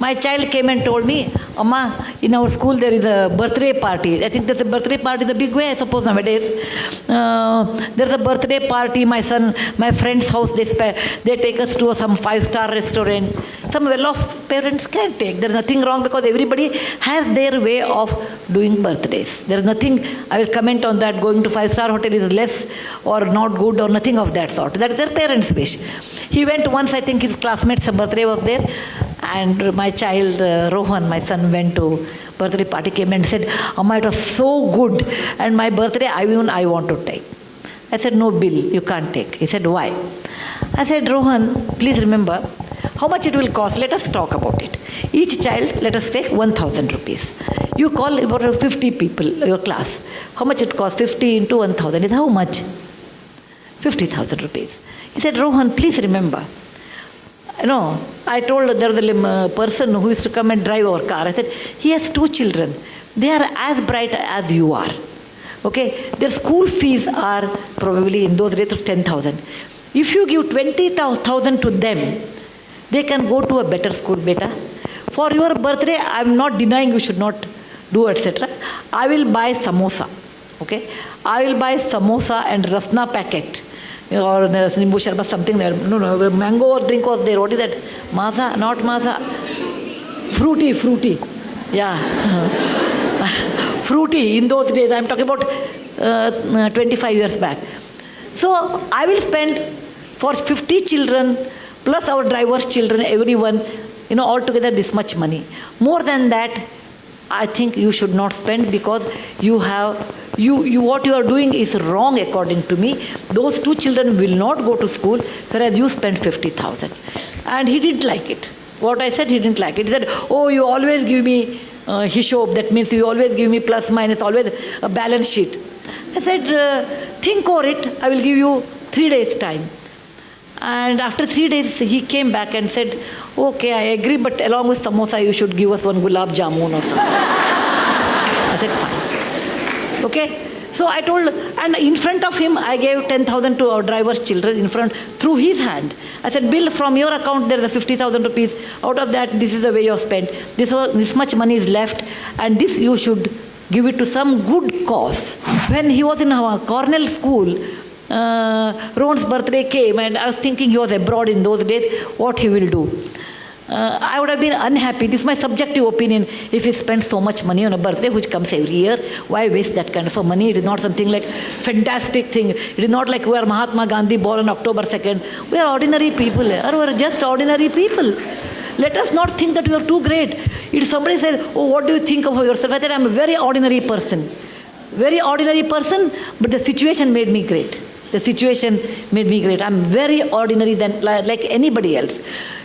My child came and told me, Amma, in our school there is a birthday party. I think there's a birthday party in a big way, I suppose, nowadays. There's a birthday party, my friend's house, they take us to some 5-star restaurant. Some well-off parents can take. There's nothing wrong because everybody has their way of doing birthdays. There's nothing, I will comment on that, going to 5-star hotel is less or not good or nothing of that sort. That is their parents' wish. He went once, I think his classmate's birthday was there, and my child, Rohan, my son, went to birthday party, came and said, Amma, it was so good, and my birthday, I want to take. I said, no, Bill, you can't take. He said, why? I said, Rohan, please remember, how much it will cost, let us talk about it. Each child, let us take 1,000 rupees. You call about 50 people, your class. How much it costs? 50 into 1,000 is how much? 50,000 rupees. He said, Rohan, please remember. I told there was a person who used to come and drive our car. I said, he has 2 children. They are as bright as you are. Okay? Their school fees are probably in those days 10,000. If you give 20,000 to them, they can go to a better school, beta. For your birthday, I am not denying you should not do, etc. I will buy samosa. Okay? I will buy samosa and rasna packet. Or nimbu sharbat, something there. No, mango drink was there. What is that? Maza? Not maza. Fruity. Yeah. Fruity in those days. I am talking about 25 years back. So I will spend for 50 children plus our driver's children, everyone, altogether this much money. More than that, I think you should not spend because what you are doing is wrong according to me. Those 2 children will not go to school, whereas you spend 50,000. And he didn't like it. What I said, he didn't like it. He said, oh, you always give me hishob, that means you always give me plus minus, always a balance sheet. I said, think over it, I will give you 3 days time. And after 3 days, he came back and said, okay, I agree, but along with samosa, you should give us 1 gulab jamun or something. I said, fine. Okay? So I told, and in front of him, I gave 10,000 to our driver's children in front, through his hand. I said, Bill, from your account, there is a 50,000 rupees. Out of that, this is the way you have spent. This much money is left, and this you should give it to some good cause. When he was in our Cornell school, Ron's birthday came, and I was thinking he was abroad in those days, what he will do. I would have been unhappy. This is my subjective opinion. If he spends so much money on a birthday, which comes every year, why waste that kind of money? It is not something like fantastic thing. It is not like we are Mahatma Gandhi born on October 2nd. We are ordinary people. We are just ordinary people. Let us not think that we are too great. If somebody says, oh, what do you think of yourself? I said, I'm a very ordinary person. Very ordinary person, but the situation made me great. The situation made me great. I'm very ordinary than like anybody else.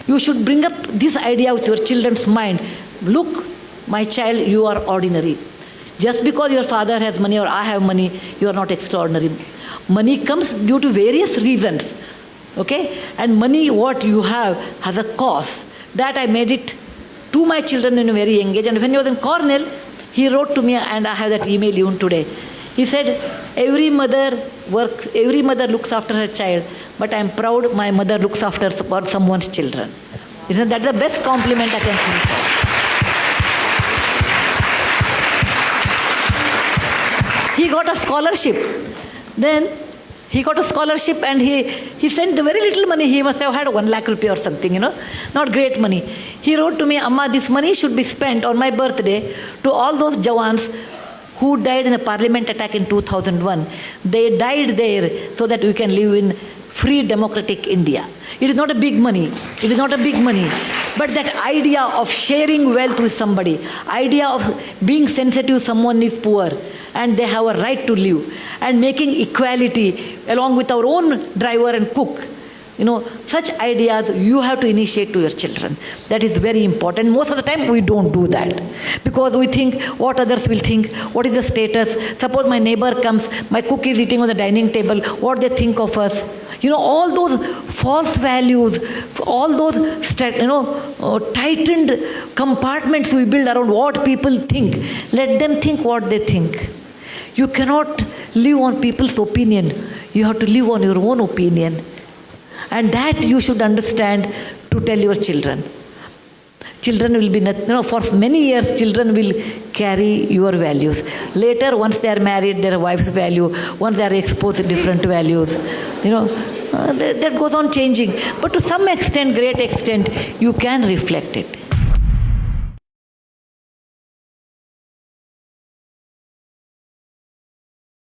You should bring up this idea with your children's mind. Look, my child, you are ordinary. Just because your father has money or I have money, you are not extraordinary. Money comes due to various reasons. Okay? And money, what you have, has a cost. That I made it to my children in a very young age. And when he was in Cornell, he wrote to me, and I have that email even today. He said, every mother looks after her child, but I am proud my mother looks after someone's children. That's the best compliment I can think of. He got a scholarship. Then he got a scholarship, and he sent the very little money. He must have had 1 lakh rupee or something, not great money. He wrote to me, Amma, this money should be spent on my birthday to all those Jawans who died in the parliament attack in 2001. They died there so that we can live in free democratic India. It is not a big money. It is not a big money. But that idea of sharing wealth with somebody, idea of being sensitive, someone is poor and they have a right to live, and making equality along with our own driver and cook. Such ideas you have to initiate to your children. That is very important. Most of the time we don't do that because we think what others will think, what is the status. Suppose my neighbor comes, my cook is eating on the dining table, what they think of us. All those false values, all those tightened compartments we build around what people think. Let them think what they think. You cannot live on people's opinion. You have to live on your own opinion. And that you should understand to tell your children. children will be, for many years, children will carry your values. Later, once they are married, their wife's value, once they are exposed to different values, that goes on changing. But to some extent, great extent, you can reflect it.